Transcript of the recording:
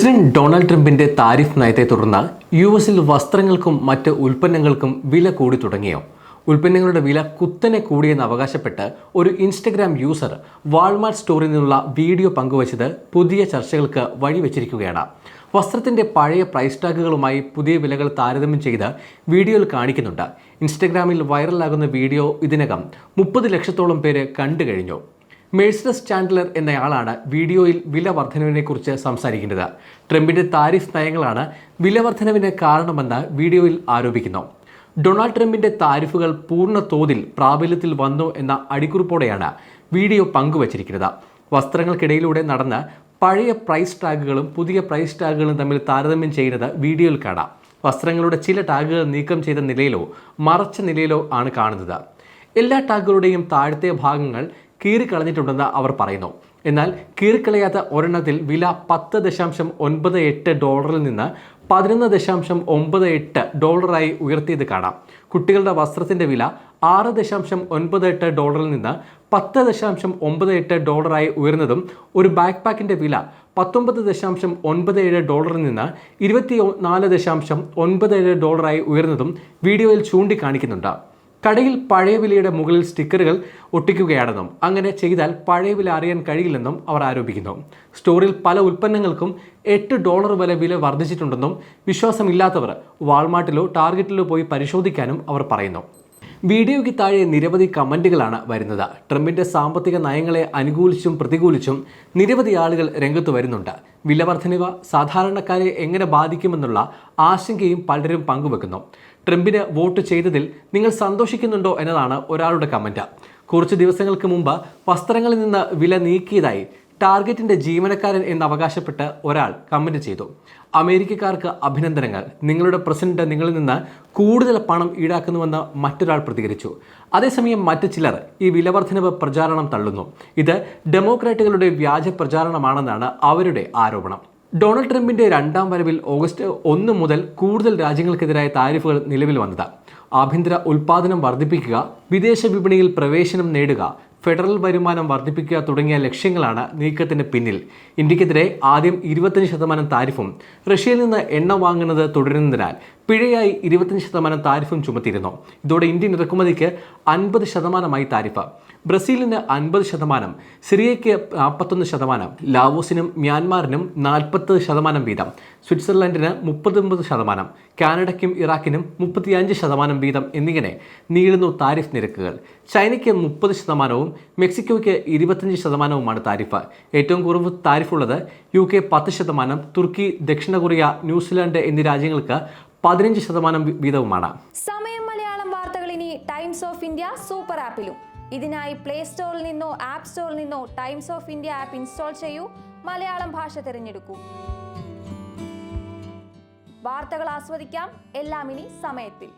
President Donald ട്രംപിന്റെ tariff നയത്തെ തുടർന്ന് യുഎസിൽ വസ്ത്രങ്ങൾക്കും മറ്റ് ഉൽപ്പന്നങ്ങൾക്കും വില കൂടി തുടങ്ങിയോ? ഉൽപ്പന്നങ്ങളുടെ വില കുത്തനെ കൂടിയെന്ന് അവകാശപ്പെട്ട് ഒരു ഇൻസ്റ്റഗ്രാം യൂസർ വാൾമാർട്ട് സ്റ്റോറിൽ നിന്നുള്ള വീഡിയോ പങ്കുവച്ചത് പുതിയ ചർച്ചകൾക്ക് വഴിവെച്ചിരിക്കുകയാണ്. വസ്ത്രത്തിന്റെ പഴയ പ്രൈസ് ടാഗുകളുമായി പുതിയ വിലകൾ താരതമ്യം ചെയ്ത് വീഡിയോയിൽ കാണിക്കുന്നുണ്ട്. ഇൻസ്റ്റഗ്രാമിൽ വൈറലാകുന്ന വീഡിയോ ഇതിനകം 30 ലക്ഷത്തോളം പേര് കണ്ടു കഴിഞ്ഞു. മെഴ്സിഡസ് ചാൻഡലർ എന്നയാളാണ് വീഡിയോയിൽ വില വർധനവിനെക്കുറിച്ച് സംസാരിക്കുന്നത്. ട്രംപിന്റെ താരിഫ് നയങ്ങളാണ് വില വർധനവിന് കാരണമെന്ന് വീഡിയോയിൽ ആരോപിക്കുന്നു. ഡൊണാൾഡ് ട്രംപിന്റെ താരിഫുകൾ പൂർണ്ണ തോതിൽ പ്രാബല്യത്തിൽ വന്നു എന്ന അടിക്കുറിപ്പോടെയാണ് വീഡിയോ പങ്കുവച്ചിരിക്കുന്നത്. വസ്ത്രങ്ങൾക്കിടയിലൂടെ നടന്ന് പഴയ പ്രൈസ് ടാഗുകളും പുതിയ പ്രൈസ് ടാഗുകളും തമ്മിൽ താരതമ്യം ചെയ്യുന്നത് വീഡിയോയിൽ കാണാം. വസ്ത്രങ്ങളുടെ ചില ടാഗുകൾ നീക്കം ചെയ്ത നിലയിലോ മറച്ച നിലയിലോ ആണ് കാണുന്നത്. എല്ലാ ടാഗുകളുടെയും താഴത്തെ ഭാഗങ്ങൾ കീറിക്കളഞ്ഞിട്ടുണ്ടെന്ന് അവർ പറയുന്നു. എന്നാൽ കീറിക്കളയാത്ത ഒരെണ്ണത്തിൽ വില $10.98 നിന്ന് $11.98 ഉയർത്തിയത് കാണാം. കുട്ടികളുടെ വസ്ത്രത്തിന്റെ വില $6.98 നിന്ന് $10.98 ഉയർന്നതും ഒരു ബാക്ക് പാക്കിന്റെ വില $19.97 നിന്ന് $24.97 ഉയർന്നതും വീഡിയോയിൽ ചൂണ്ടിക്കാണിക്കുന്നുണ്ട്. കടയിൽ പഴയ വിലയുടെ മുകളിൽ സ്റ്റിക്കറുകൾ ഒട്ടിക്കുകയാണെന്നും അങ്ങനെ ചെയ്താൽ പഴയ വില അറിയാൻ കഴിയില്ലെന്നും അവർ ആരോപിക്കുന്നു. സ്റ്റോറിൽ പല ഉൽപ്പന്നങ്ങൾക്കും $8 വരെ വില വർദ്ധിച്ചിട്ടുണ്ടെന്നും വിശ്വാസമില്ലാത്തവർ വാൾമാർട്ടിലോ ടാർഗറ്റിലോ പോയി പരിശോധിക്കാനും അവർ പറയുന്നു. വീഡിയോയ്ക്ക് താഴെ നിരവധി കമന്റുകളാണ് വരുന്നത്. ട്രംപിന്റെ സാമ്പത്തിക നയങ്ങളെ അനുകൂലിച്ചും പ്രതികൂലിച്ചും നിരവധി ആളുകൾ രംഗത്ത് വരുന്നുണ്ട്. വില വർധനവ് സാധാരണക്കാരെ എങ്ങനെ ബാധിക്കുമെന്നുള്ള ആശങ്കയും പലരും പങ്കുവെക്കുന്നു. ട്രംപിന് വോട്ട് ചെയ്തതിൽ നിങ്ങൾ സന്തോഷിക്കുന്നുണ്ടോ എന്നതാണ് ഒരാളുടെ കമന്റ്. കുറച്ച് ദിവസങ്ങൾക്ക് മുമ്പ് വസ്ത്രങ്ങളിൽ നിന്ന് വില നീക്കിയതായി ടാർഗറ്റിന്റെ ജീവനക്കാരൻ എന്ന് അവകാശപ്പെട്ട് ഒരാൾ കമന്റ് ചെയ്തു. അമേരിക്കക്കാർക്ക് അഭിനന്ദനങ്ങൾ, നിങ്ങളുടെ പ്രസിഡന്റ് നിങ്ങളിൽ നിന്ന് കൂടുതൽ പണം ഈടാക്കുന്നുവെന്ന് മറ്റൊരാൾ പ്രതികരിച്ചു. അതേസമയം മറ്റു ചിലർ ഈ വിലവർദ്ധനവ് പ്രചാരണം തള്ളുന്നു. ഇത് ഡെമോക്രാറ്റുകളുടെ വ്യാജ പ്രചാരണമാണെന്നാണ് അവരുടെ ആരോപണം. ഡൊണാൾഡ് ട്രംപിന്റെ രണ്ടാം വരവിൽ ഓഗസ്റ്റ് 1 മുതൽ കൂടുതൽ രാജ്യങ്ങൾക്കെതിരായ താരിഫുകൾ നിലവിൽ വന്നത്. ആഭ്യന്തര ഉൽപ്പാദനം വർദ്ധിപ്പിക്കുക, വിദേശ വിപണിയിൽ പ്രവേശനം നേടുക, ഫെഡറൽ വരുമാനം വർദ്ധിപ്പിക്കുക തുടങ്ങിയ ലക്ഷ്യങ്ങളാണ് നീക്കത്തിന് പിന്നിൽ. ഇന്ത്യക്കെതിരെ ആദ്യം 25% താരിഫും റഷ്യയിൽ നിന്ന് എണ്ണ വാങ്ങുന്നത് തുടരുന്നതിനാൽ പിഴയായി 25% താരിഫും ചുമത്തിയിരുന്നു. ഇതോടെ ഇന്ത്യൻ ഇറക്കുമതിക്ക് 50% താരിഫ്, ബ്രസീലിന് 50%, സിറിയയ്ക്ക് 41%, ലാവോസിനും മ്യാൻമാറിനും 40% വീതം, സ്വിറ്റ്സർലൻഡിന് 39%, കാനഡയ്ക്കും ഇറാഖിനും 35% വീതം എന്നിങ്ങനെ നീളുന്നു താരിഫ് നിരക്കുകൾ. ചൈനയ്ക്ക് 30%, മെക്സിക്കോയ്ക്ക് 25%മാണ് താരിഫ്. ഏറ്റവും കുറവ് താരിഫുള്ളത് UK 10%, തുർക്കി, ദക്ഷിണ കൊറിയ, ന്യൂസിലാൻഡ് എന്നീ രാജ്യങ്ങൾക്ക് 15% വീതവുമാണ്. സമയം മലയാളം വാർത്തകൾ ഇനി ടൈംസ് ഓഫ് ഇന്ത്യ സൂപ്പർ ആപ്പിലും. ഇതിനായി പ്ലേ സ്റ്റോറിൽ നിന്നോ ആപ്പ് സ്റ്റോറിൽ നിന്നോ times of India app install ചെയ്യൂ. മലയാളം ഭാഷ തിരഞ്ഞെടുക്കൂ. വാർത്തകൾ ആസ്വദിക്കാം. എല്ലാം ഇനി സമയത്തിൽ.